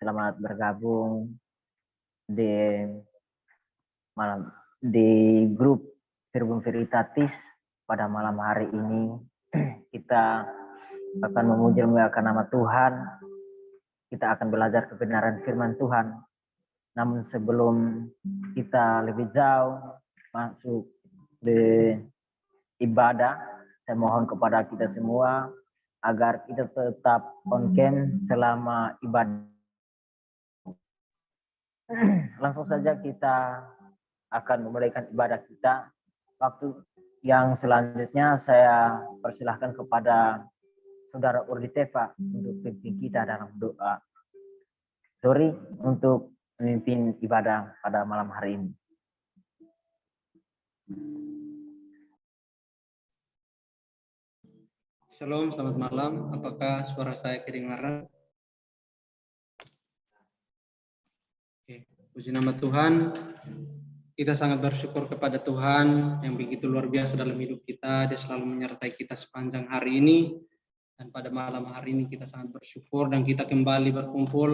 Selamat bergabung di di grup Verbum Veritatis pada malam hari ini. Kita akan memuji dan memuliakan nama Tuhan. Kita akan belajar kebenaran firman Tuhan. Namun sebelum kita lebih jauh masuk di ibadah, saya mohon kepada kita semua agar kita tetap on cam selama ibadah. Langsung saja kita akan memulaikan ibadah kita. Waktu yang selanjutnya saya persilahkan kepada Saudara Urditefa untuk pimpin kita dalam doa. Sorry untuk memimpin ibadah pada malam hari ini. Shalom, selamat malam. Apakah suara saya kedengaran? Oke, puji nama Tuhan. Kita sangat bersyukur kepada Tuhan yang begitu luar biasa dalam hidup kita. Dia selalu menyertai kita sepanjang hari ini. Dan pada malam hari ini kita sangat bersyukur dan kita kembali berkumpul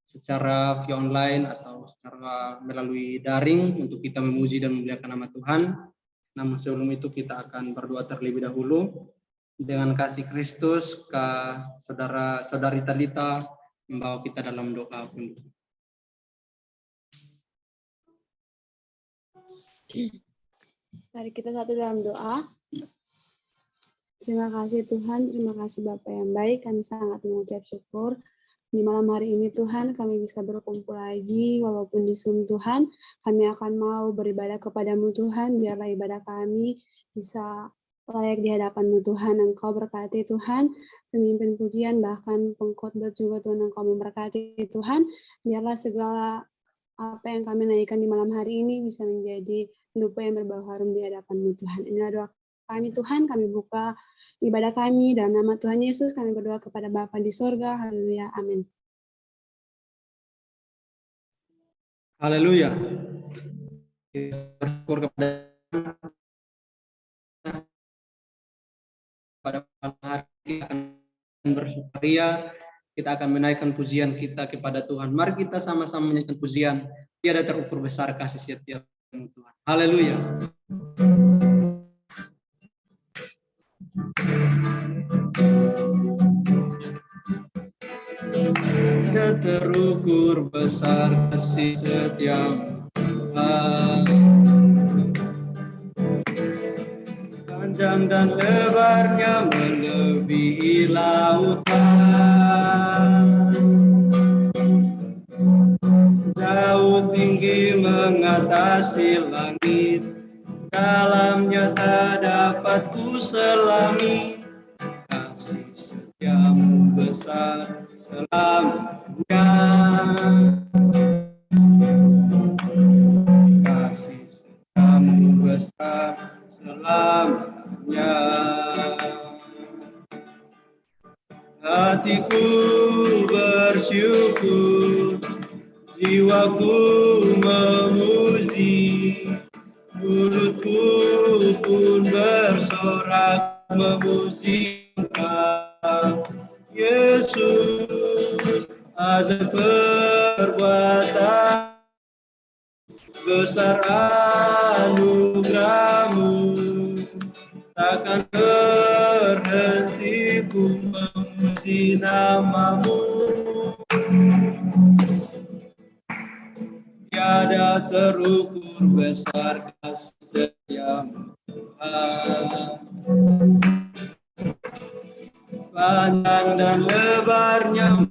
secara via online atau secara melalui daring untuk kita memuji dan memuliakan nama Tuhan. Namun sebelum itu kita akan berdoa terlebih dahulu. Dengan kasih Kristus, saudara-saudari Talita membawa kita dalam doa penutup. Mari kita satu dalam doa. Terima kasih Tuhan, terima kasih Bapa yang baik, kami sangat mengucap syukur. Di malam hari ini Tuhan, kami bisa berkumpul lagi, walaupun di Zoom Tuhan, kami akan mau beribadah kepadamu Tuhan, biarlah ibadah kami bisa layak di hadapan-Mu Tuhan. Engkau berkati Tuhan, pemimpin pujian bahkan pengkhotbah juga Tuhan, Engkau memberkati Tuhan. Biarlah segala apa yang kami naikkan di malam hari ini bisa menjadi lupa yang berbau harum di hadapan-Mu Tuhan. Inilah doa kami Tuhan, kami buka ibadah kami dalam nama Tuhan Yesus, kami berdoa kepada Bapa di sorga. Haleluya, amin. Haleluya. Kita bersyukur kepada pada malam hari kita akan bersukaria, kita akan menaikkan pujian kita kepada Tuhan. Mari kita sama-sama menaikkan pujian. Tiada terukur besar kasih setia Tuhan. Haleluya. Tiada terukur besar kasih setiamu Tuhan. Panjang dan lebarnya melebihi lautan, jauh tinggi mengatasi langit, dalamnya tak dapat ku selami. Kasih setiamu besar selamanya, kasih setiamu besar selamanya. Hatiku bersyukur, jiwaku memuji, mulutku pun bersorak memuji Engkau, Yesus. Ajaib perbuatan besar anugerahmu, takkan berhenti ku memuji namamu. Tiada terukur besar kasih setiamu Tuhan. Panjang dan lebarnya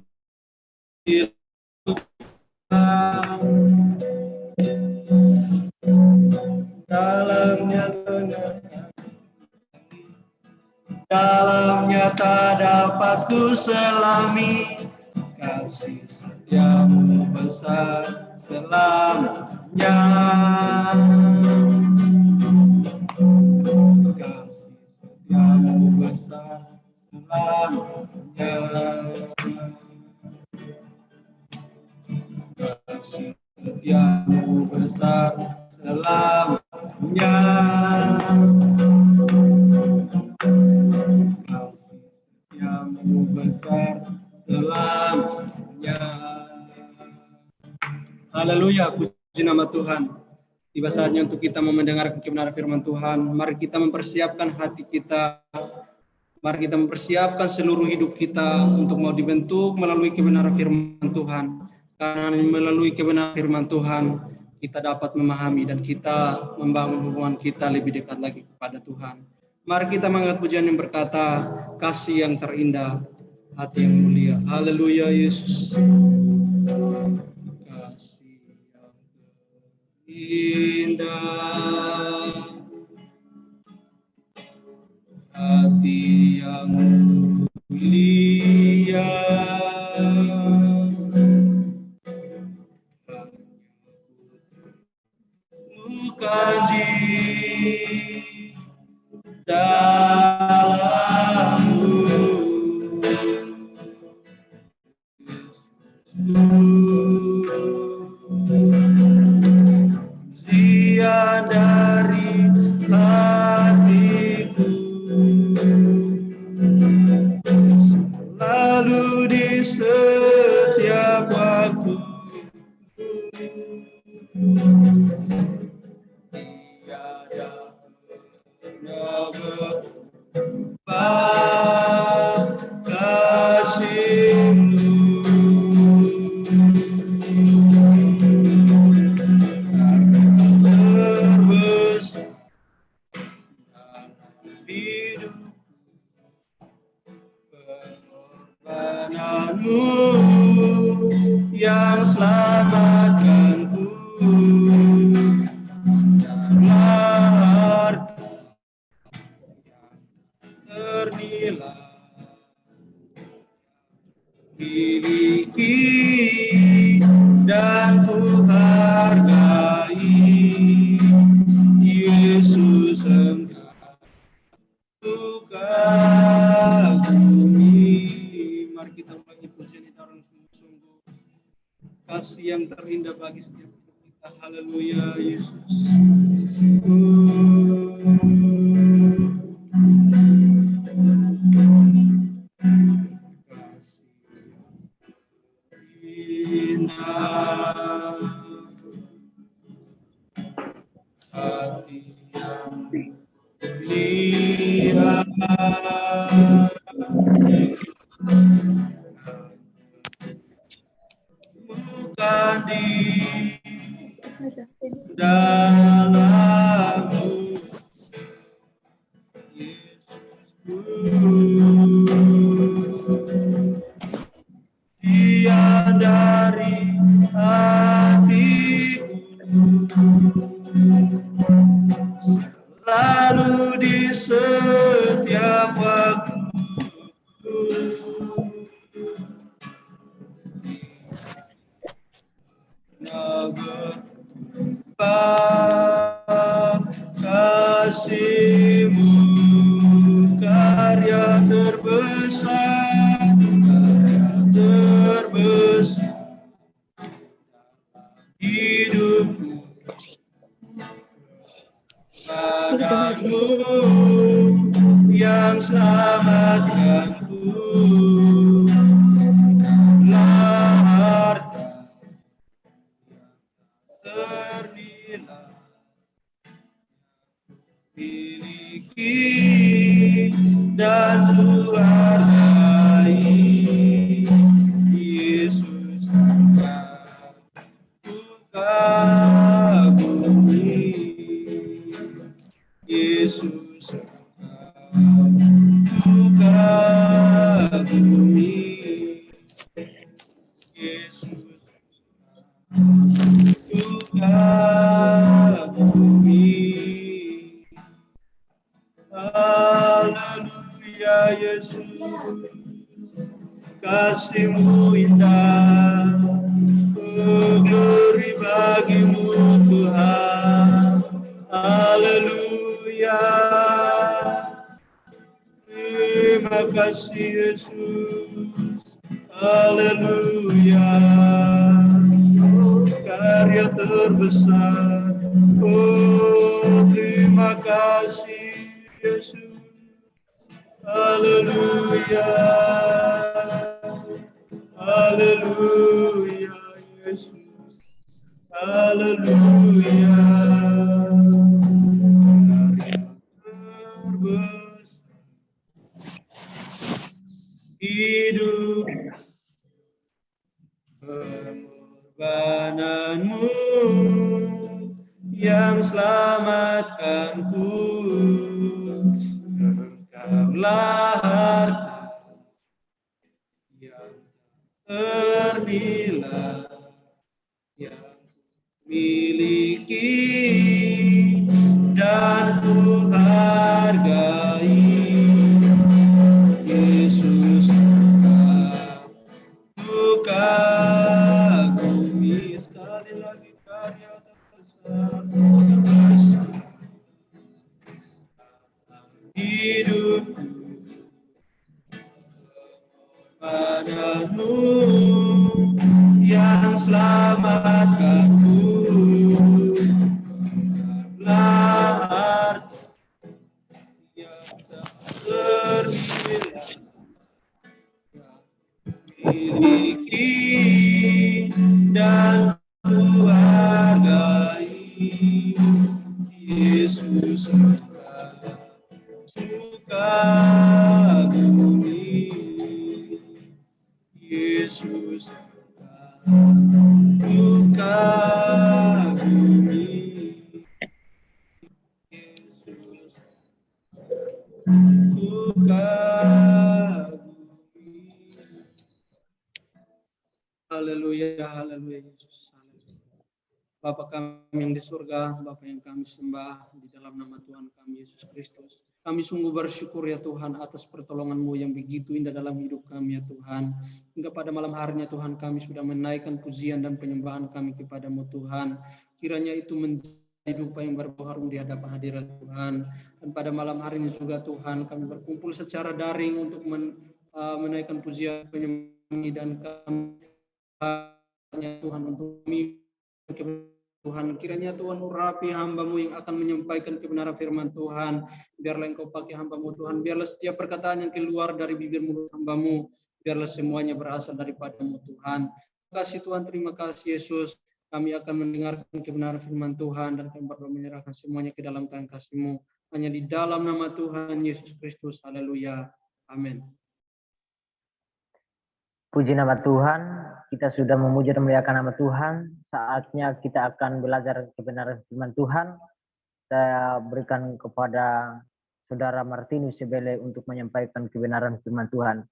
dalamnya tak dapat ku selami. Kasih setiamu besar selamanya, kasih setiamu besar selamanya, kasih setiamu besar selamanya, kasih setiamu besar selamanya. Haleluya, puji nama Tuhan. Tiba saatnya untuk kita mendengarkan kebenaran firman Tuhan. Mari kita mempersiapkan hati kita. Mari kita mempersiapkan seluruh hidup kita untuk mau dibentuk melalui kebenaran firman Tuhan. Karena melalui kebenaran firman Tuhan, kita dapat memahami dan kita membangun hubungan kita lebih dekat lagi kepada Tuhan. Mari kita mengangkat pujian yang berkata, kasih yang terindah, hati yang mulia. Haleluya, Yesus. Kasih yang terindah, hati yang mulia, bukan di dalammu, zian dari hatiku, selalu di setiap waktu, tiada pernah berubah kasih-Mu. Terbesar dalam hidup, pengorbanan-Mu yang selamatkanku, darah ternilai miliki dan ku hargai, Yesus Engkau ku kagumi. Mari kita ulangi pujian ini dalam sungguh-sungguh. Kasih yang terindah bagi setiap kita. Haleluya, Yesus. Indah hati yang mulia, bukan di dalammu, Yesusku, dia dari hatiku, selalu di setiap waktu, berubah kasih-Mu, karya terbesar hidupku, padamu yang selamatkanku, harta ternilai miliki dan ku hargai, Yesus Engkau ku kagumi, Yesus Engkau ku kagumi, Yesus ku kagumi. Haleluya, Yesus, kasih-Mu indah, glory bagi-Mu Tuhan. Haleluya, terima kasih Yesus. Haleluya, karya terbesar. Oh, terima kasih Yesus. Haleluya, haleluya Yesus. Haleluya. Karya terbesar hidup pengorbananmu yang selamatkanku. Engkaulah harta yang ternilai yang miliki dan ku hargai. Yesus, ku kagumi. Sekali lagi karya terbesar hidup padamu yang selamatkanku. Engkaulah yang tak ternilai yang miliki dan ku hargai. Yesus, ku kagumi. Yesus, ku kagumi. Yesus, ku kagumi. Haleluya, haleluya Yesus. Bapa kami yang di surga, Bapa yang kami sembah di dalam nama Tuhan kami Yesus Kristus. Kami sungguh bersyukur ya Tuhan atas pertolongan-Mu yang begitu indah dalam hidup kami ya Tuhan. Hingga pada malam harinya Tuhan kami sudah menaikkan pujian dan penyembahan kami kepada-Mu Tuhan. Kiranya itu menjadi dupa yang berbau harum di hadapan hadirat Tuhan. Dan pada malam harinya juga Tuhan kami berkumpul secara daring untuk menaikkan pujian penyembahan dan kami Tuhan untuk kami Tuhan, kiranya Tuhan urapi hamba-Mu yang akan menyampaikan kebenaran firman Tuhan. Biarlah Engkau pakai hamba-Mu Tuhan. Biarlah setiap perkataan yang keluar dari bibir mulut hamba-Mu, biarlah semuanya berasal daripada-Mu Tuhan. Terima kasih Tuhan, terima kasih Yesus. Kami akan mendengarkan kebenaran firman Tuhan dan kami berdoa menyerahkan semuanya ke dalam tangan kasih-Mu. Hanya di dalam nama Tuhan Yesus Kristus. Haleluya. Amin. Puji nama Tuhan, kita sudah memuji dan memuliakan nama Tuhan. Saatnya kita akan belajar kebenaran firman Tuhan. Saya berikan kepada Saudara Martinus Sebele untuk menyampaikan kebenaran firman Tuhan.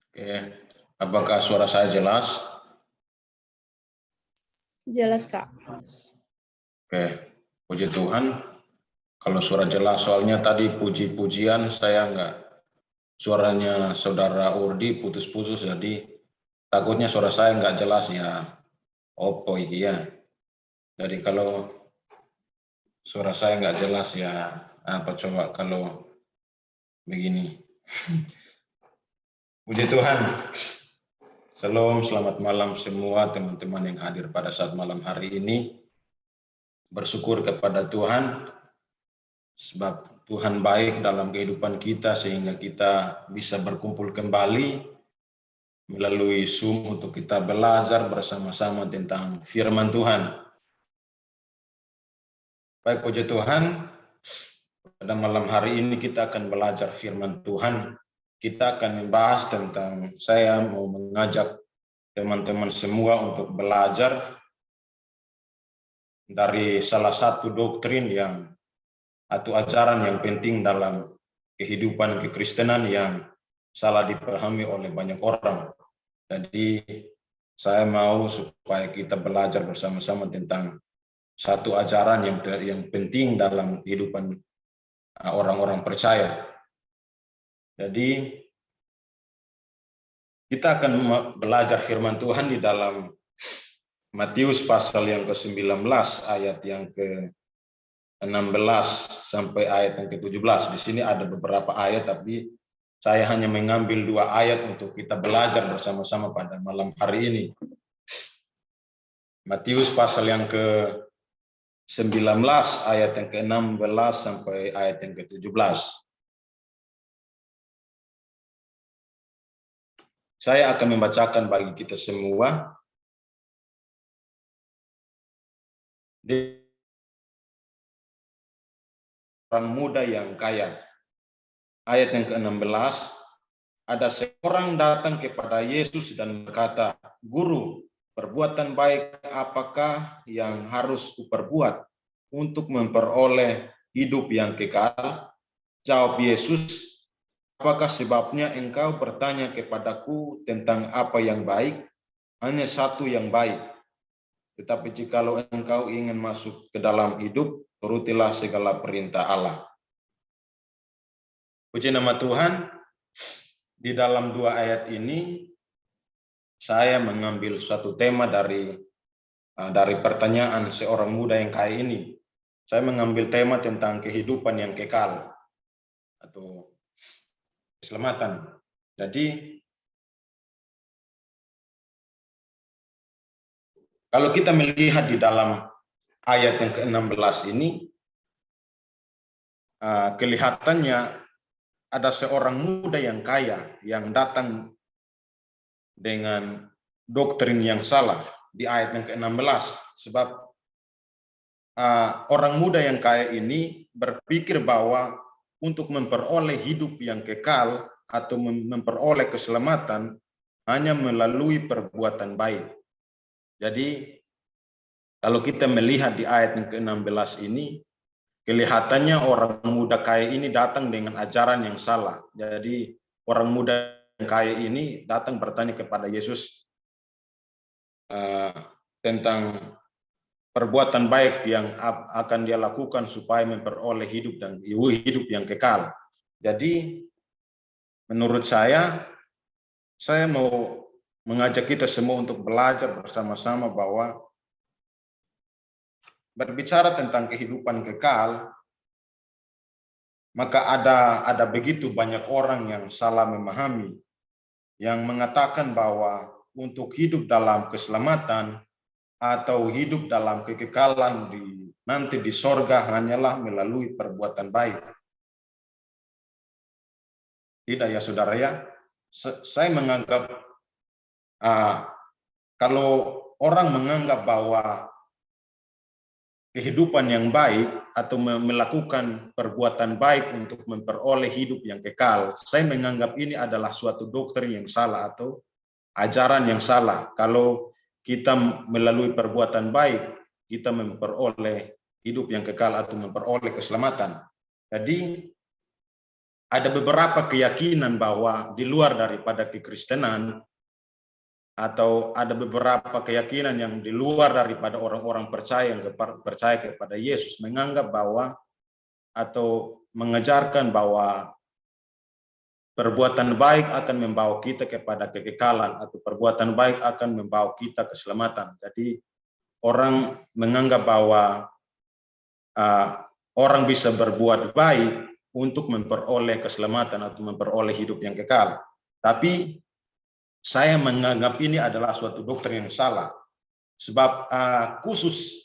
Oke, apakah suara saya jelas? Jelas, Kak. Oke, puji Tuhan. Kalau suara jelas, soalnya tadi puji-pujian saya enggak. Suaranya Saudara Urdi putus-putus, jadi takutnya suara saya enggak jelas ya. Opo iki ya. Jadi kalau suara saya enggak jelas ya, apa coba kalau begini. Puji Tuhan. Shalom, selamat malam semua teman-teman yang hadir pada saat malam hari ini. Bersyukur kepada Tuhan, sebab Tuhan baik dalam kehidupan kita sehingga kita bisa berkumpul kembali melalui Zoom untuk kita belajar bersama-sama tentang firman Tuhan. Baik, puji Tuhan, pada malam hari ini kita akan belajar firman Tuhan. Kita akan membahas tentang, saya mau mengajak teman-teman semua untuk belajar dari salah satu doktrin yang atau ajaran yang penting dalam kehidupan kekristenan yang salah dipahami oleh banyak orang. Jadi saya mau supaya kita belajar bersama-sama tentang satu ajaran yang penting dalam kehidupan orang-orang percaya. Jadi kita akan belajar firman Tuhan di dalam Matius pasal yang ke-19 ayat yang ke-16 sampai ayat yang ke-17. Di sini ada beberapa ayat, tapi saya hanya mengambil 2 ayat untuk kita belajar bersama-sama pada malam hari ini. Matius pasal yang ke-19 19 ayat yang ke-16 sampai ayat yang ke-17. Saya akan membacakan bagi kita semua. Orang muda yang kaya. Ayat yang ke-16, ada seorang datang kepada Yesus dan berkata, "Guru, perbuatan baik apakah yang harus kuperbuat untuk memperoleh hidup yang kekal?" Jawab Yesus, "Apakah sebabnya engkau bertanya kepadaku tentang apa yang baik? Hanya satu yang baik. Tetapi jikalau engkau ingin masuk ke dalam hidup, turutilah segala perintah Allah." Puji nama Tuhan. Di dalam dua ayat ini, saya mengambil suatu tema dari pertanyaan seorang muda yang kaya ini. Saya mengambil tema tentang kehidupan yang kekal atau keselamatan. Jadi, kalau kita melihat di dalam ayat yang ke-16 ini, kelihatannya ada seorang muda yang kaya yang datang dengan doktrin yang salah di ayat yang ke-16. Sebab orang muda yang kaya ini berpikir bahwa untuk memperoleh hidup yang kekal atau memperoleh keselamatan hanya melalui perbuatan baik. Jadi kalau kita melihat di ayat yang ke-16 ini, kelihatannya orang muda kaya ini datang dengan ajaran yang salah. Jadi orang muda yang kaya ini datang bertanya kepada Yesus tentang perbuatan baik yang akan dia lakukan supaya memperoleh hidup dan hidup yang kekal. Jadi menurut saya mau mengajak kita semua untuk belajar bersama-sama bahwa berbicara tentang kehidupan kekal, maka ada begitu banyak orang yang salah memahami, yang mengatakan bahwa untuk hidup dalam keselamatan atau hidup dalam kekekalan nanti di sorga hanyalah melalui perbuatan baik. Tidak ya saudara ya, saya menganggap kalau orang menganggap bahwa kehidupan yang baik atau melakukan perbuatan baik untuk memperoleh hidup yang kekal, saya menganggap ini adalah suatu doktrin yang salah atau ajaran yang salah. Kalau kita melalui perbuatan baik, kita memperoleh hidup yang kekal atau memperoleh keselamatan. Jadi ada beberapa keyakinan bahwa di luar daripada kekristenan, atau ada beberapa keyakinan yang di luar daripada orang-orang percaya yang percaya kepada Yesus, menganggap bahwa atau mengajarkan bahwa perbuatan baik akan membawa kita kepada kekekalan atau perbuatan baik akan membawa kita keselamatan. Jadi orang menganggap bahwa orang bisa berbuat baik untuk memperoleh keselamatan atau memperoleh hidup yang kekal. Tapi saya menganggap ini adalah suatu doktrin yang salah. Sebab khusus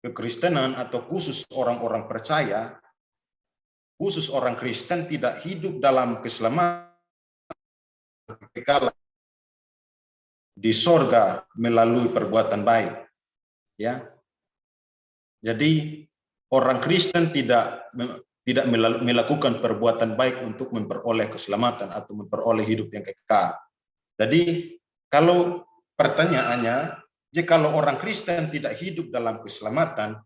kekristenan atau khusus orang-orang percaya, khusus orang Kristen tidak hidup dalam keselamatan kekekalan di sorga melalui perbuatan baik. Ya, jadi orang Kristen tidak melakukan perbuatan baik untuk memperoleh keselamatan atau memperoleh hidup yang kekal. Jadi kalau pertanyaannya, jikalau orang Kristen tidak hidup dalam keselamatan,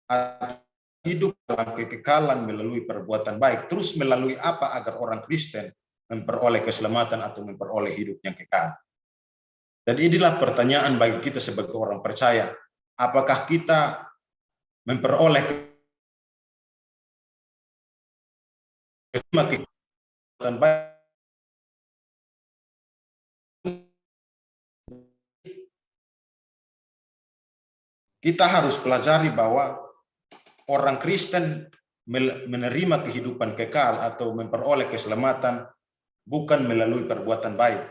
atau hidup dalam kekekalan melalui perbuatan baik, terus melalui apa agar orang Kristen memperoleh keselamatan atau memperoleh hidup yang kekal? Jadi inilah pertanyaan bagi kita sebagai orang percaya. Apakah kita memperoleh keselamatan baik? Kita harus pelajari bahwa orang Kristen menerima kehidupan kekal atau memperoleh keselamatan bukan melalui perbuatan baik.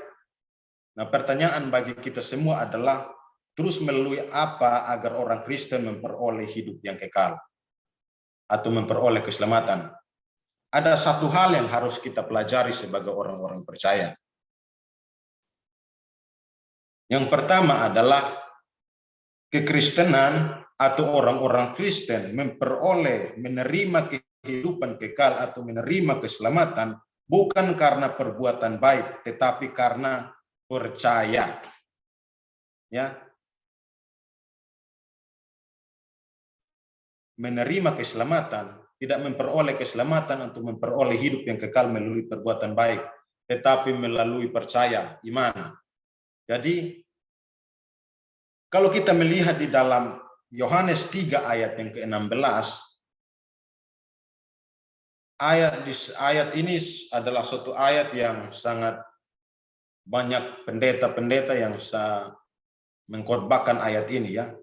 Nah, pertanyaan bagi kita semua adalah Terus melalui apa agar orang Kristen memperoleh hidup yang kekal atau memperoleh keselamatan? Ada satu hal yang harus kita pelajari sebagai orang-orang percaya. Yang pertama adalah kekristenan atau orang-orang Kristen menerima kehidupan kekal atau menerima keselamatan bukan karena perbuatan baik, tetapi karena percaya. Ya. Menerima keselamatan, tidak memperoleh keselamatan untuk memperoleh hidup yang kekal melalui perbuatan baik, tetapi melalui percaya, iman. Jadi, kalau kita melihat di dalam Yohanes 3 ayat yang ke-16, ayat ini adalah suatu ayat yang sangat banyak pendeta-pendeta yang mengkhotbahkan ayat ini ya.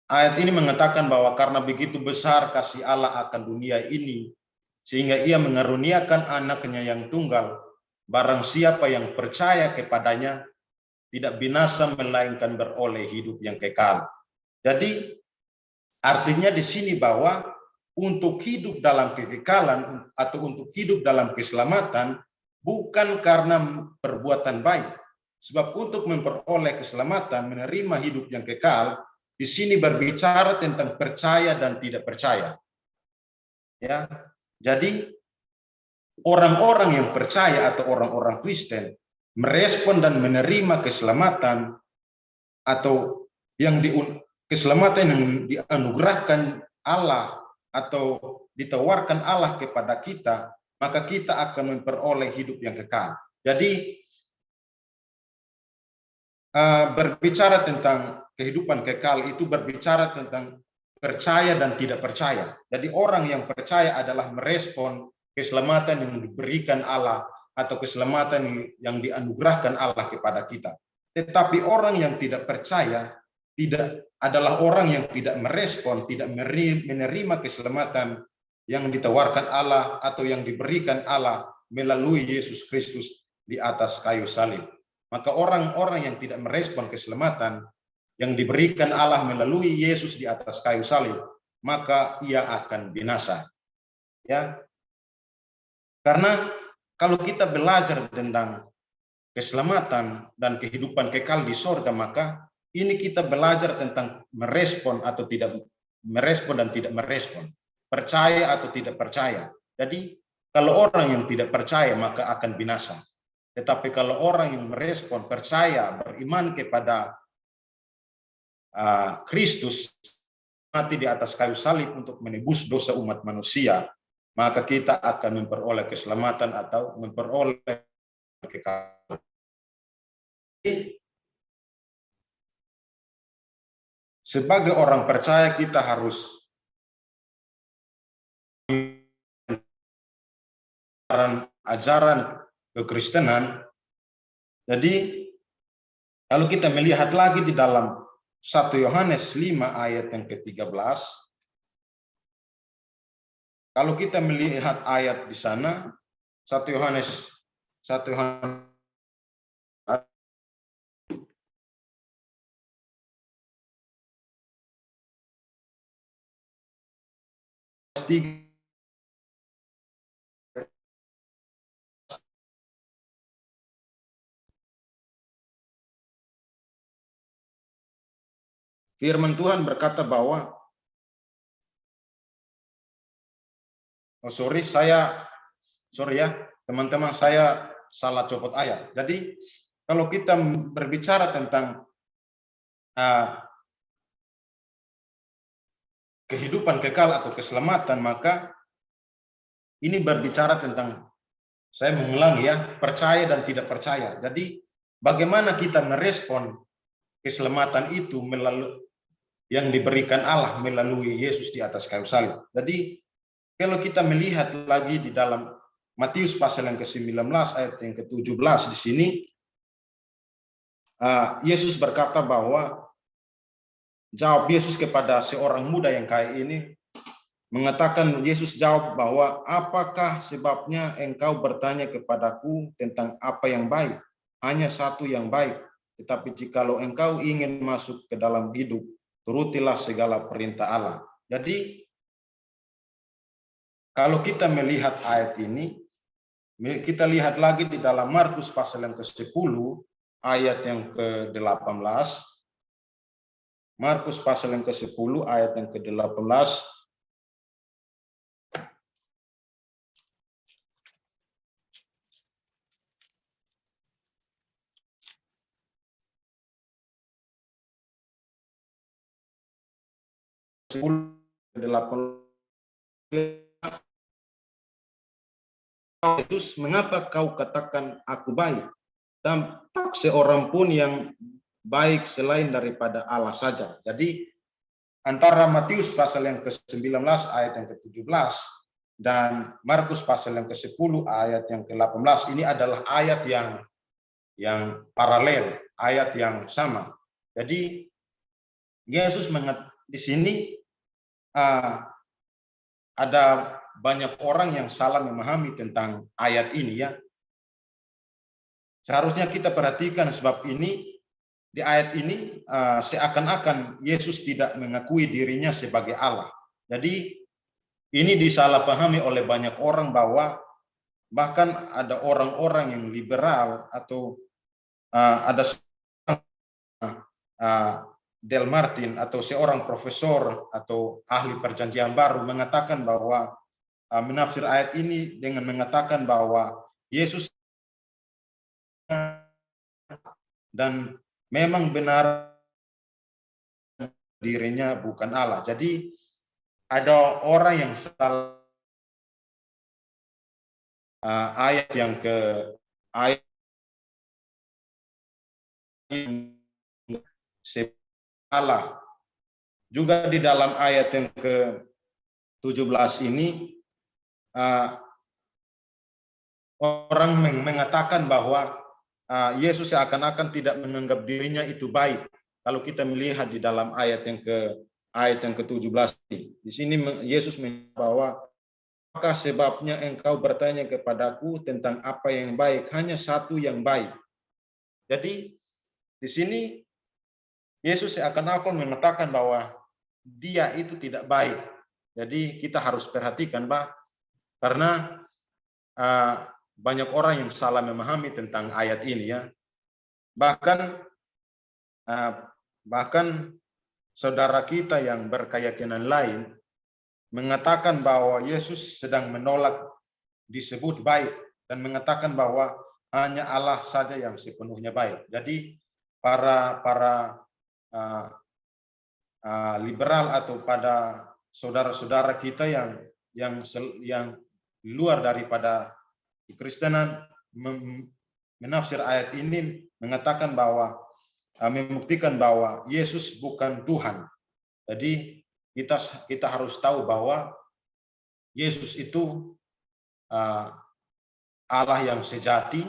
Ayat ini mengatakan bahwa karena begitu besar kasih Allah akan dunia ini, sehingga ia mengaruniakan anaknya yang tunggal, barang siapa yang percaya kepadanya, tidak binasa melainkan beroleh hidup yang kekal. Jadi artinya di sini bahwa untuk hidup dalam kekekalan atau untuk hidup dalam keselamatan bukan karena perbuatan baik. Sebab untuk memperoleh keselamatan, menerima hidup yang kekal, di sini berbicara tentang percaya dan tidak percaya. Ya. Jadi orang-orang yang percaya atau orang-orang Kristen merespon dan menerima keselamatan atau keselamatan yang dianugerahkan Allah atau ditawarkan Allah kepada kita, maka kita akan memperoleh hidup yang kekal. Jadi berbicara tentang kehidupan kekal itu berbicara tentang percaya dan tidak percaya. Jadi orang yang percaya adalah merespon keselamatan yang diberikan Allah atau keselamatan yang dianugerahkan Allah kepada kita. Tetapi orang yang tidak percaya adalah orang yang tidak merespon, tidak menerima keselamatan yang ditawarkan Allah atau yang diberikan Allah melalui Yesus Kristus di atas kayu salib. Maka orang-orang yang tidak merespon keselamatan yang diberikan Allah melalui Yesus di atas kayu salib, maka ia akan binasa. Ya. Karena kalau kita belajar tentang keselamatan dan kehidupan kekal di surga, maka ini kita belajar tentang merespon atau tidak merespon dan tidak merespon, percaya atau tidak percaya. Jadi kalau orang yang tidak percaya maka akan binasa. Tetapi kalau orang yang merespon, percaya, beriman kepada Kristus mati di atas kayu salib untuk menebus dosa umat manusia, maka kita akan memperoleh keselamatan atau memperoleh kekekalan. Sebagai orang percaya kita harus ajaran kekristenan. Jadi kalau kita melihat lagi di dalam 1 Yohanes 5 ayat yang ke-13, kalau kita melihat ayat di sana 1 Yohanes 3 firman Tuhan berkata bahwa sorry ya teman-teman, saya salah copot ayat. Jadi kalau kita berbicara tentang kehidupan kekal atau keselamatan, maka ini berbicara tentang, saya mengulangi ya, percaya dan tidak percaya. Jadi bagaimana kita merespon keselamatan itu melalui yang diberikan Allah melalui Yesus di atas kayu salib. Jadi kalau kita melihat lagi di dalam Matius pasal yang ke-19 ayat yang ke-17 di sini, Yesus berkata bahwa, jawab Yesus kepada seorang muda yang kaya ini, mengatakan Yesus jawab bahwa, apakah sebabnya engkau bertanya kepadaku tentang apa yang baik? Hanya satu yang baik. tetapi jikalau engkau ingin masuk ke dalam hidup, turutilah segala perintah Allah. Jadi kalau kita melihat ayat ini, kita lihat lagi di dalam Markus pasal yang ke-10 ayat yang ke-18. Markus pasal yang ke-10 ayat yang ke-18. Yesus, mengapa kau katakan aku baik? Tampak seorang pun yang baik selain daripada Allah saja. Jadi antara Matius pasal yang ke-19 ayat yang ke-17 dan Markus pasal yang ke-10 ayat yang ke-18 ini adalah ayat yang paralel, ayat yang sama. Jadi Yesus di sini ada banyak orang yang salah memahami tentang ayat ini ya. Seharusnya kita perhatikan sebab ini di ayat ini seakan-akan Yesus tidak mengakui dirinya sebagai Allah. Jadi ini disalahpahami oleh banyak orang bahwa bahkan ada orang-orang yang liberal atau ada Del Martin atau seorang profesor atau ahli perjanjian baru mengatakan bahwa menafsir ayat ini dengan mengatakan bahwa Yesus dan memang benar dirinya bukan Allah. Jadi ada orang yang salah ayat yang ke ayat Allah. Juga di dalam ayat yang ke-17 ini orang mengatakan bahwa Yesus seakan-akan tidak menganggap dirinya itu baik. Kalau kita melihat di dalam ayat yang ke-17 di sini Yesus mengatakan bahwa apakah sebabnya engkau bertanya kepadaku tentang apa yang baik? Hanya satu yang baik. Jadi di sini Yesus seakan-akan mengatakan bahwa dia itu tidak baik. Jadi kita harus perhatikan, Pak, karena banyak orang yang salah memahami tentang ayat ini ya. Bahkan saudara kita yang berkeyakinan lain mengatakan bahwa Yesus sedang menolak disebut baik dan mengatakan bahwa hanya Allah saja yang sepenuhnya baik. Jadi para liberal atau pada saudara-saudara kita yang luar daripada Kekristenan menafsir ayat ini mengatakan bahwa membuktikan bahwa Yesus bukan Tuhan. Jadi kita harus tahu bahwa Yesus itu Allah yang sejati,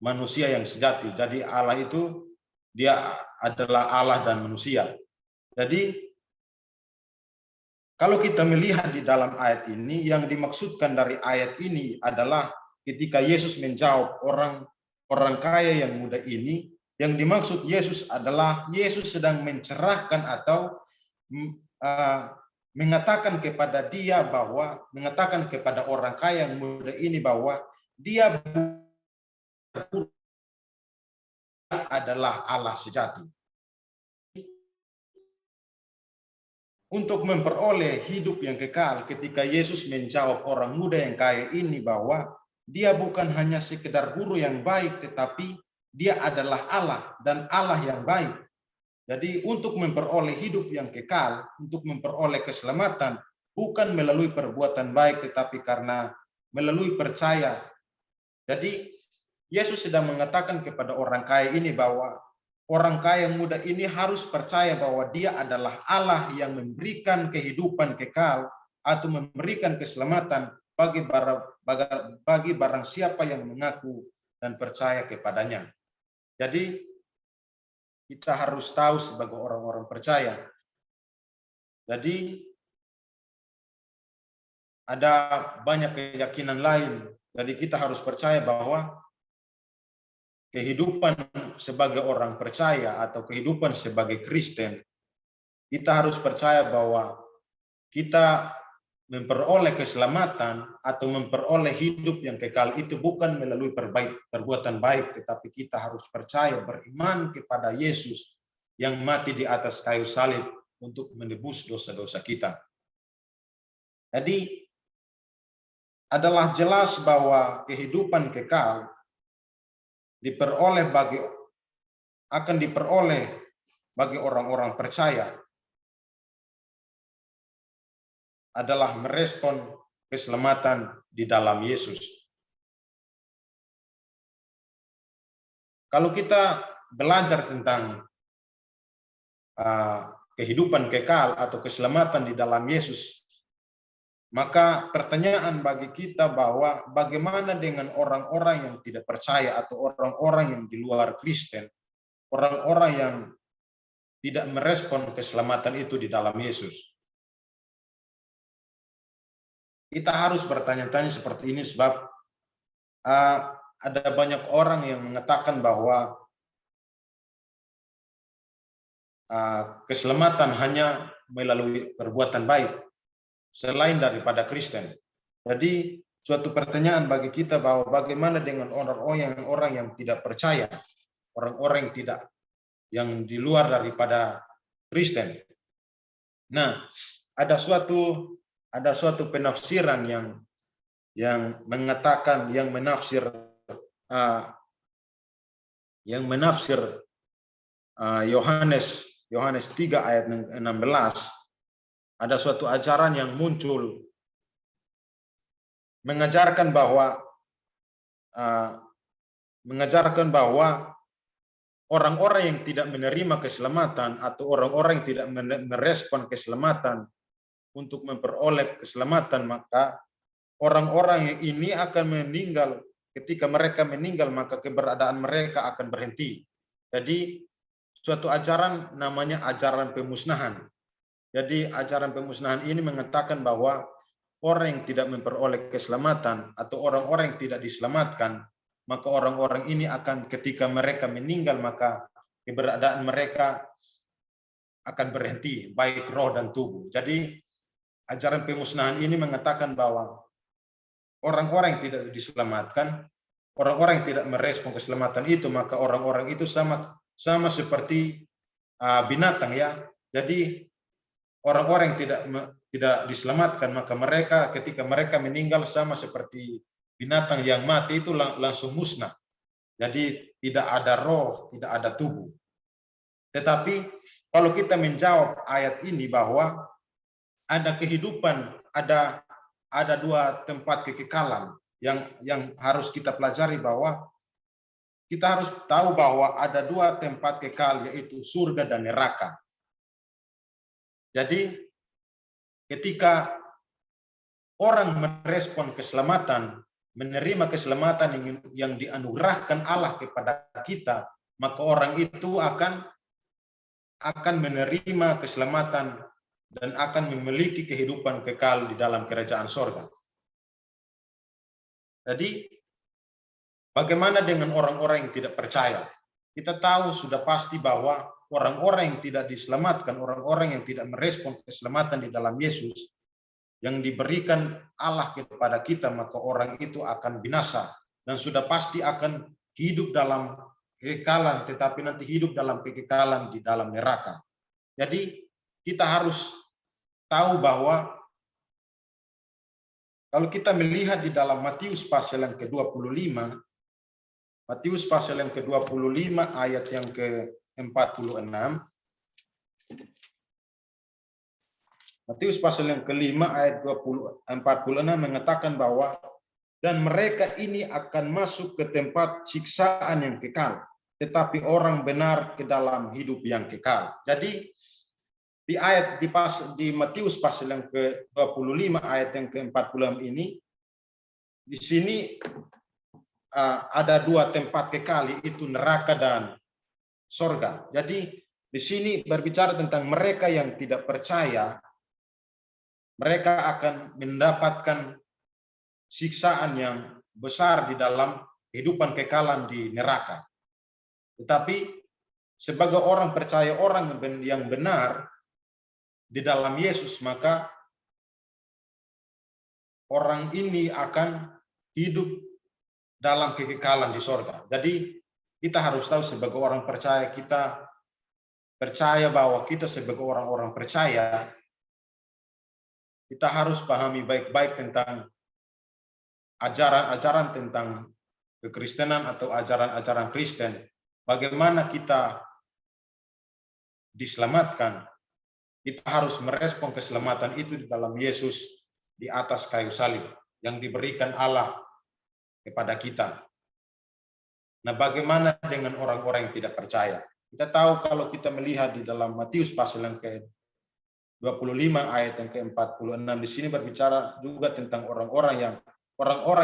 manusia yang sejati. Jadi Allah itu dia adalah Allah dan manusia. Jadi kalau kita melihat di dalam ayat ini, yang dimaksudkan dari ayat ini adalah ketika Yesus menjawab orang kaya yang muda ini, yang dimaksud Yesus adalah Yesus sedang mencerahkan atau mengatakan kepada orang kaya yang muda ini bahwa dia adalah Allah sejati. Untuk memperoleh hidup yang kekal, ketika Yesus menjawab orang muda yang kaya ini bahwa dia bukan hanya sekedar guru yang baik, tetapi dia adalah Allah dan Allah yang baik. Jadi untuk memperoleh hidup yang kekal, untuk memperoleh keselamatan, bukan melalui perbuatan baik, tetapi karena melalui percaya. Jadi Yesus sedang mengatakan kepada orang kaya ini bahwa orang kaya muda ini harus percaya bahwa dia adalah Allah yang memberikan kehidupan kekal atau memberikan keselamatan bagi barang siapa yang mengaku dan percaya kepadanya. Jadi kita harus tahu sebagai orang-orang percaya. Jadi ada banyak keyakinan lain. Jadi kita harus percaya bahwa kehidupan sebagai orang percaya atau kehidupan sebagai Kristen, kita harus percaya bahwa kita memperoleh keselamatan atau memperoleh hidup yang kekal itu bukan melalui perbuatan baik, tetapi kita harus percaya, beriman kepada Yesus yang mati di atas kayu salib untuk menebus dosa-dosa kita. Jadi adalah jelas bahwa kehidupan kekal akan diperoleh bagi orang-orang percaya adalah merespon keselamatan di dalam Yesus. Kalau kita belajar tentang kehidupan kekal atau keselamatan di dalam Yesus, maka pertanyaan bagi kita bahwa bagaimana dengan orang-orang yang tidak percaya atau orang-orang yang di luar Kristen, orang-orang yang tidak merespon keselamatan itu di dalam Yesus. Kita harus bertanya-tanya seperti ini sebab ada banyak orang yang mengatakan bahwa keselamatan hanya melalui perbuatan baik selain daripada Kristen. Jadi suatu pertanyaan bagi kita bahwa bagaimana dengan orang-orang yang tidak percaya, orang-orang yang di luar daripada Kristen. Nah, ada suatu penafsiran yang mengatakan, yang menafsir Yohanes 3 ayat 16, ada suatu ajaran yang muncul mengajarkan bahwa orang-orang yang tidak menerima keselamatan atau orang-orang yang tidak merespon keselamatan untuk memperoleh keselamatan, maka orang-orang yang ini akan meninggal. Ketika mereka meninggal, maka keberadaan mereka akan berhenti. Jadi suatu ajaran namanya ajaran pemusnahan. Jadi ajaran pemusnahan ini mengatakan bahwa orang yang tidak memperoleh keselamatan atau orang-orang yang tidak diselamatkan, maka orang-orang ini akan ketika mereka meninggal, maka keberadaan mereka akan berhenti, baik roh dan tubuh. Jadi ajaran pemusnahan ini mengatakan bahwa orang-orang yang tidak diselamatkan, orang-orang yang tidak merespon keselamatan itu, maka orang-orang itu sama seperti binatang ya. Jadi orang-orang yang tidak diselamatkan, maka mereka ketika mereka meninggal sama seperti binatang yang mati itu langsung musnah. Jadi tidak ada roh, tidak ada tubuh. Tetapi kalau kita menjawab ayat ini bahwa ada kehidupan, ada dua tempat kekekalan yang harus kita pelajari, bahwa kita harus tahu bahwa ada dua tempat kekal, yaitu surga dan neraka. Jadi ketika orang merespon keselamatan, menerima keselamatan yang dianugerahkan Allah kepada kita, maka orang itu akan menerima keselamatan dan akan memiliki kehidupan kekal di dalam kerajaan sorga. Jadi bagaimana dengan orang-orang yang tidak percaya? Kita tahu sudah pasti bahwa orang-orang yang tidak diselamatkan, orang-orang yang tidak merespon keselamatan di dalam Yesus yang diberikan Allah kepada kita, maka orang itu akan binasa dan sudah pasti akan hidup dalam kekekalan, tetapi nanti hidup dalam kekekalan di dalam neraka. Jadi kita harus tahu bahwa kalau kita melihat di dalam Matius pasal yang ke-25, Matius pasal yang ke-25 ayat yang ke-46, Matius pasal yang ke-5 ayat 46 mengatakan bahwa dan mereka ini akan masuk ke tempat siksaan yang kekal, tetapi orang benar ke dalam hidup yang kekal. Jadi di Matius pasal yang ke-25 ayat yang ke-46 ini, di sini ada dua tempat kekal, yaitu neraka dan sorga. Jadi di sini berbicara tentang mereka yang tidak percaya, mereka akan mendapatkan siksaan yang besar di dalam kehidupan kekalan di neraka. Tetapi sebagai orang percaya, orang yang benar di dalam Yesus, maka orang ini akan hidup dalam kekekalan di sorga. Jadi kita harus tahu sebagai orang percaya, kita percaya bahwa kita sebagai orang-orang percaya, kita harus pahami baik-baik tentang ajaran-ajaran tentang kekristenan atau ajaran-ajaran Kristen. Bagaimana kita diselamatkan, kita harus merespon keselamatan itu di dalam Yesus di atas kayu salib yang diberikan Allah kepada kita. Nah, bagaimana dengan orang-orang yang tidak percaya? Kita tahu kalau kita melihat di dalam Matius pasal yang ke-25 ayat yang ke-46, di sini berbicara juga tentang orang-orang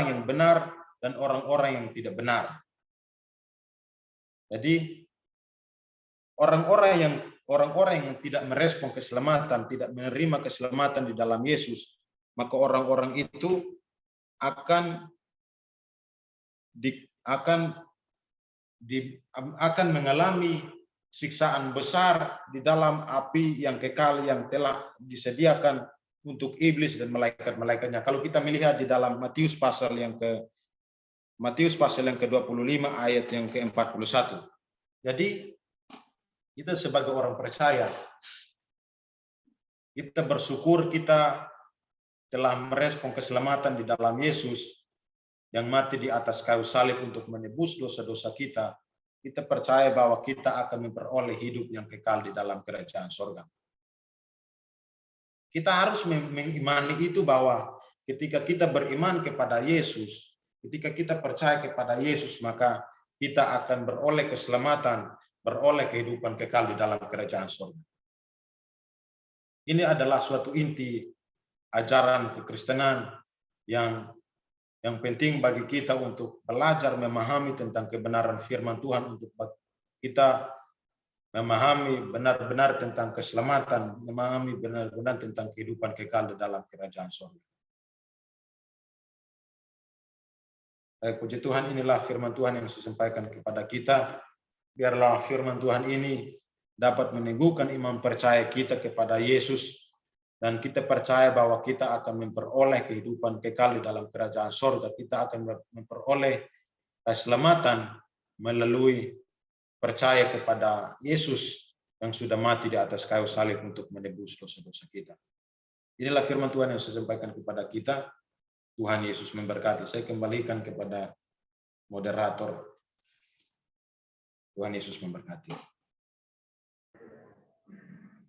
yang benar dan orang-orang yang tidak benar. Jadi orang-orang yang tidak merespon keselamatan, tidak menerima keselamatan di dalam Yesus, maka orang-orang itu akan mengalami siksaan besar di dalam api yang kekal yang telah disediakan untuk iblis dan malaikat-malaikatnya. Kalau kita melihat di dalam Matius pasal yang ke-25 ayat yang ke-41. Jadi kita sebagai orang percaya, kita bersyukur kita telah merespon keselamatan di dalam Yesus yang mati di atas kayu salib untuk menebus dosa-dosa kita. Kita percaya bahwa kita akan memperoleh hidup yang kekal di dalam kerajaan sorga. Kita harus mengimani itu bahwa ketika kita beriman kepada Yesus, ketika kita percaya kepada Yesus, maka kita akan beroleh keselamatan, beroleh kehidupan kekal di dalam kerajaan sorga. Ini adalah suatu inti ajaran kekristenan yang penting bagi kita untuk belajar memahami tentang kebenaran firman Tuhan, untuk kita memahami benar-benar tentang keselamatan, memahami benar-benar tentang kehidupan kekal di dalam kerajaan sorga. Puji Tuhan, inilah firman Tuhan yang saya sampaikan kepada kita. Biarlah firman Tuhan ini dapat meneguhkan iman percaya kita kepada Yesus, dan kita percaya bahwa kita akan memperoleh kehidupan kekal di dalam kerajaan sorga. Kita akan memperoleh keselamatan melalui percaya kepada Yesus yang sudah mati di atas kayu salib untuk menebus dosa-dosa kita. Inilah firman Tuhan yang saya sampaikan kepada kita. Tuhan Yesus memberkati. Saya kembalikan kepada moderator. Tuhan Yesus memberkati.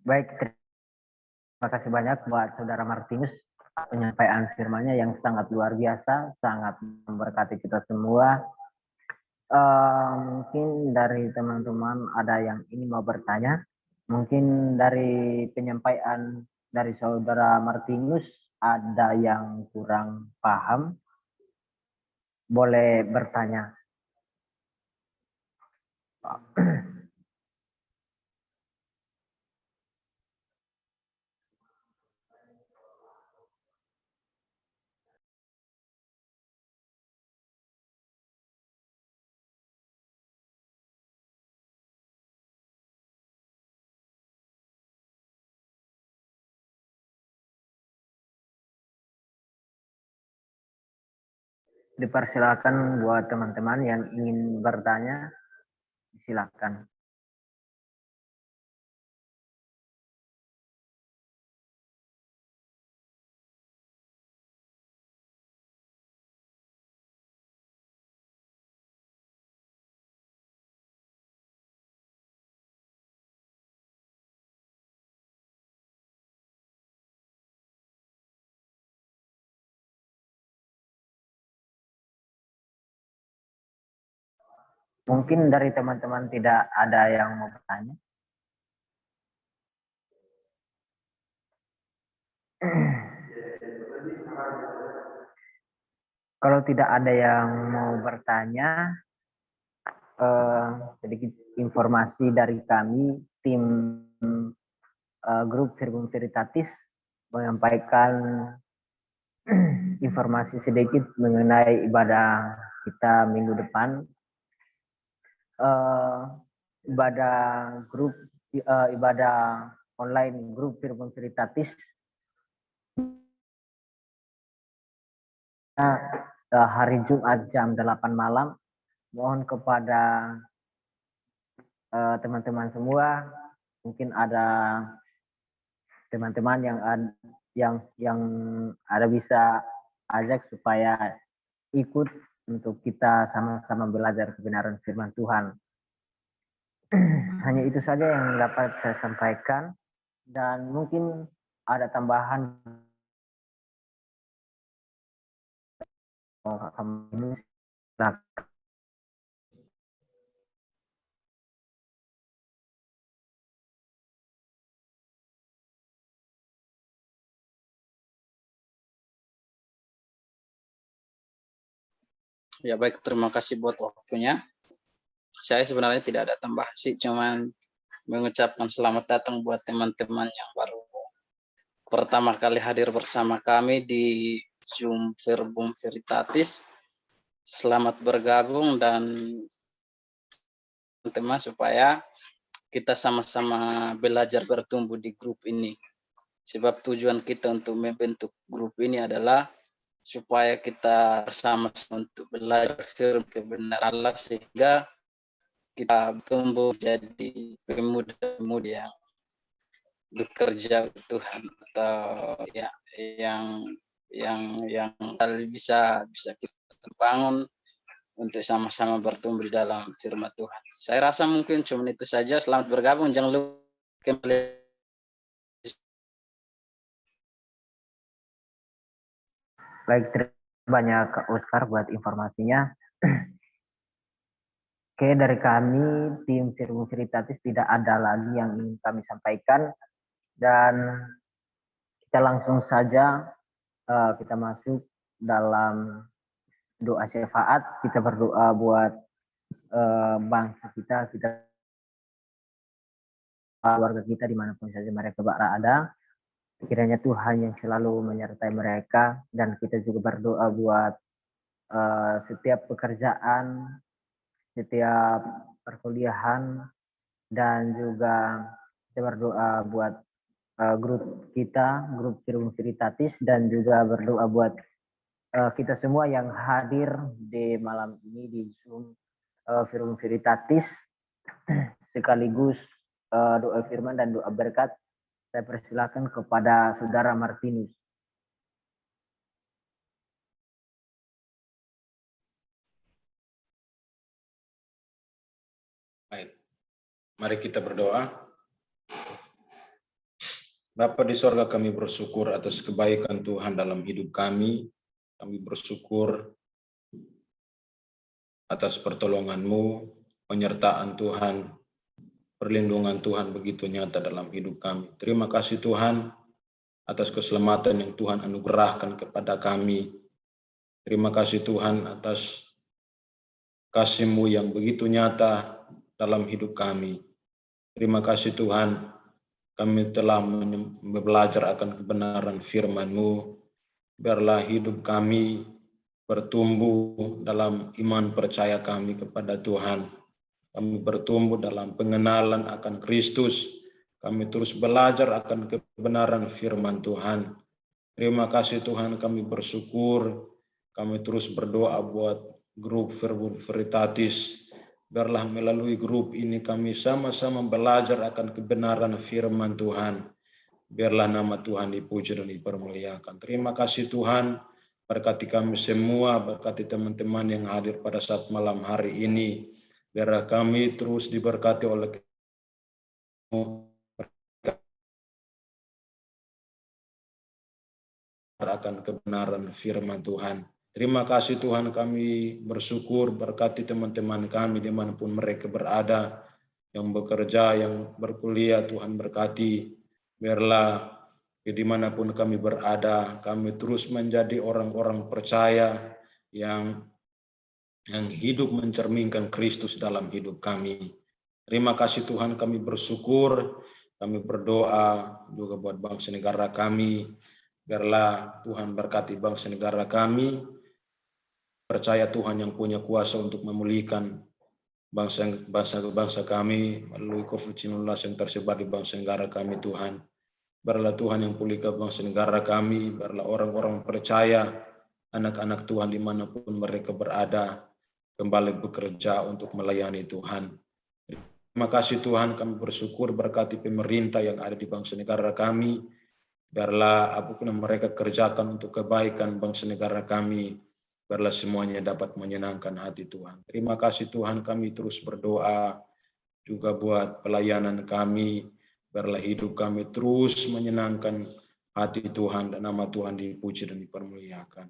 Baik, terima kasih banyak buat Saudara Martinus, penyampaian firman-Nya yang sangat luar biasa, sangat memberkati kita semua. Mungkin dari teman-teman ada yang ini mau bertanya. Mungkin dari penyampaian dari Saudara Martinus ada yang kurang paham, boleh bertanya. Dipersilakan buat teman-teman yang ingin bertanya, silakan. Mungkin dari teman-teman tidak ada yang mau bertanya. Kalau tidak ada yang mau bertanya, sedikit informasi dari kami, tim grup Verbum Veritatis menyampaikan informasi sedikit mengenai ibadah kita minggu depan. ibadah grup ibadah online grup Firman Veritatis hari Jumat jam 8 malam. Mohon kepada teman-teman semua, mungkin ada teman-teman yang ada bisa ajak supaya ikut untuk kita sama-sama belajar kebenaran firman Tuhan. Hanya itu saja yang dapat saya sampaikan, dan mungkin ada tambahan kami. Ya baik, terima kasih buat waktunya. Saya sebenarnya tidak ada tambah sih, cuman mengucapkan selamat datang buat teman-teman yang baru pertama kali hadir bersama kami di Zoom Verbum Veritatis. Selamat bergabung dan teman-teman supaya kita sama-sama belajar bertumbuh di grup ini. Sebab tujuan kita untuk membentuk grup ini adalah supaya kita bersama untuk belajar firman kebenaran Allah sehingga kita tumbuh jadi pemuda-pemudi yang bekerja Tuhan, atau ya yang bisa kita bangun untuk sama-sama bertumbuh di dalam firman Tuhan. Saya rasa mungkin cuma itu saja. Selamat bergabung, jangan lupa kembali. Baik, terima kasih banyak Kak Oscar buat informasinya. Oke, dari kami tim Firman Veritatis tidak ada lagi yang ingin kami sampaikan, dan kita langsung saja kita masuk dalam doa syafaat. Kita berdoa buat bangsa kita, keluarga kita dimanapun saja mereka berada. Kiranya Tuhan yang selalu menyertai mereka, dan kita juga berdoa buat setiap pekerjaan, setiap perkuliahan, dan juga kita berdoa buat grup kita, grup Firman Veritatis, dan juga berdoa buat kita semua yang hadir di malam ini di Zoom Firman Veritatis, sekaligus doa firman dan doa berkat. Saya persilakan kepada Saudara Martinus. Baik, mari kita berdoa. Bapa di sorga, kami bersyukur atas kebaikan Tuhan dalam hidup kami. Kami bersyukur atas pertolongan-Mu, penyertaan Tuhan, perlindungan Tuhan begitu nyata dalam hidup kami. Terima kasih Tuhan atas keselamatan yang Tuhan anugerahkan kepada kami. Terima kasih Tuhan atas kasih-Mu yang begitu nyata dalam hidup kami. Terima kasih Tuhan, kami telah belajar akan kebenaran firman-Mu. Biarlah hidup kami bertumbuh dalam iman percaya kami kepada Tuhan. Kami bertumbuh dalam pengenalan akan Kristus. Kami terus belajar akan kebenaran firman Tuhan. Terima kasih Tuhan, kami bersyukur. Kami terus berdoa buat grup Firman Veritatis. Biarlah melalui grup ini kami sama-sama belajar akan kebenaran firman Tuhan. Biarlah nama Tuhan dipuji dan dipermuliakan. Terima kasih Tuhan. Berkati kami semua, berkati teman-teman yang hadir pada saat malam hari ini. Biarlah kami terus diberkati oleh akan kebenaran firman Tuhan. Terima kasih Tuhan, kami bersyukur berkati teman-teman kami dimanapun mereka berada, yang bekerja, yang berkuliah, Tuhan berkati. Biarlah dimanapun kami berada, kami terus menjadi orang-orang percaya yang hidup mencerminkan Kristus dalam hidup kami. Terima kasih Tuhan, kami bersyukur, kami berdoa juga buat bangsa negara kami. Biarlah Tuhan berkati bangsa negara kami, percaya Tuhan yang punya kuasa untuk memulihkan bangsa kami melalui COVID-19 yang tersebar di bangsa negara kami Tuhan. Biarlah Tuhan yang pulihkan bangsa negara kami, biarlah orang-orang percaya, anak-anak Tuhan dimanapun mereka berada, kembali bekerja untuk melayani Tuhan. Terima kasih Tuhan, kami bersyukur berkati pemerintah yang ada di bangsa negara kami, biarlah apapun yang mereka kerjakan untuk kebaikan bangsa negara kami, biarlah semuanya dapat menyenangkan hati Tuhan. Terima kasih Tuhan, kami terus berdoa juga buat pelayanan kami, biarlah hidup kami terus menyenangkan hati Tuhan dan nama Tuhan dipuji dan dipermuliakan.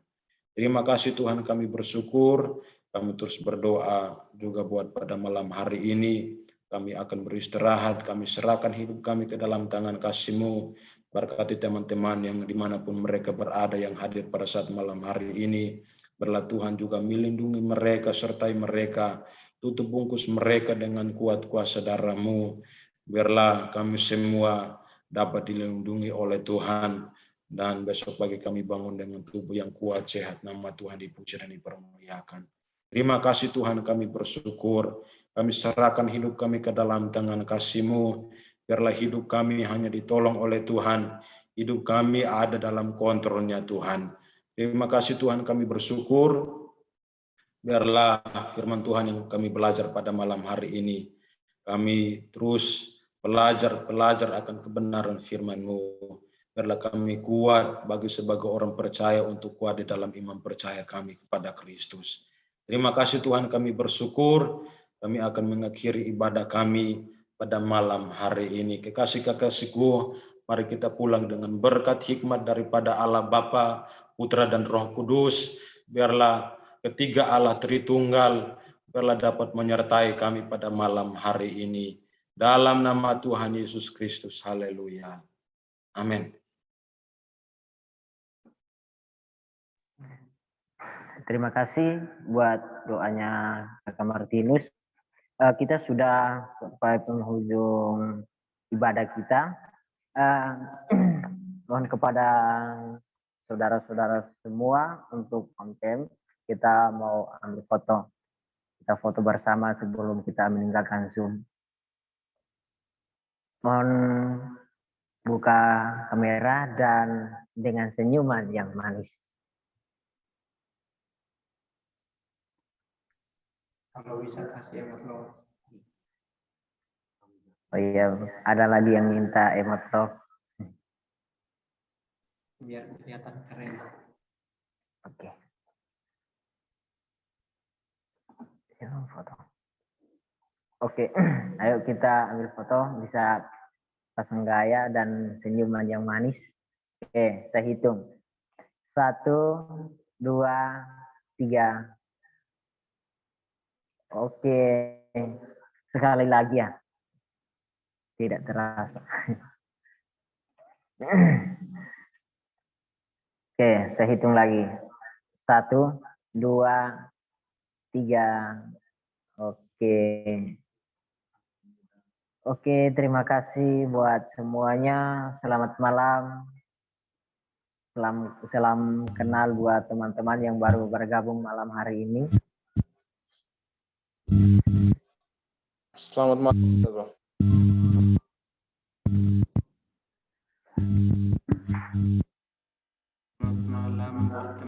Terima kasih Tuhan, kami bersyukur, kami terus berdoa juga buat pada malam hari ini. Kami akan beristirahat, kami serahkan hidup kami ke dalam tangan kasih-Mu. Berkati teman-teman yang dimanapun mereka berada yang hadir pada saat malam hari ini. Biarlah Tuhan juga melindungi mereka, sertai mereka. Tutup bungkus mereka dengan kuat kuasa darah-Mu. Biarlah kami semua dapat dilindungi oleh Tuhan. Dan besok pagi kami bangun dengan tubuh yang kuat, sehat. Nama Tuhan dipuji dan dipermuliakan. Terima kasih Tuhan, kami bersyukur. Kami serahkan hidup kami ke dalam tangan kasih-Mu. Biarlah hidup kami hanya ditolong oleh Tuhan. Hidup kami ada dalam kontrolnya Tuhan. Terima kasih Tuhan, kami bersyukur. Biarlah firman Tuhan yang kami belajar pada malam hari ini. Kami terus belajar akan kebenaran firman-Mu. Biarlah kami kuat bagi sebagai orang percaya untuk kuat di dalam iman percaya kami kepada Kristus. Terima kasih Tuhan, kami bersyukur. Kami akan mengakhiri ibadah kami pada malam hari ini. Kekasih-kekasihku, mari kita pulang dengan berkat hikmat daripada Allah Bapa, Putra dan Roh Kudus. Biarlah ketiga Allah Tritunggal, biarlah dapat menyertai kami pada malam hari ini. Dalam nama Tuhan Yesus Kristus, haleluya. Amin. Terima kasih buat doanya Kakak Martinus. Kita sudah sampai penghujung ibadah kita. Mohon kepada saudara-saudara semua untuk konten. Kita mau ambil foto. Kita foto bersama sebelum kita meninggalkan Zoom. Mohon buka kamera dan dengan senyuman yang manis. Kalau bisa kasih emot love. Oh iya, ada lagi yang minta emot love. Biar kelihatan keren. Oke. Foto. Oke, ayo kita ambil foto. Bisa pasang gaya dan senyuman yang manis. Oke, saya hitung. 1, 2, 3. Oke, sekali lagi ya. Tidak terasa. Oke, saya hitung lagi. 1, 2, 3. Oke. Oke, terima kasih buat semuanya. Selamat malam. Salam kenal buat teman-teman yang baru bergabung malam hari ini. Selamat malam, Bro.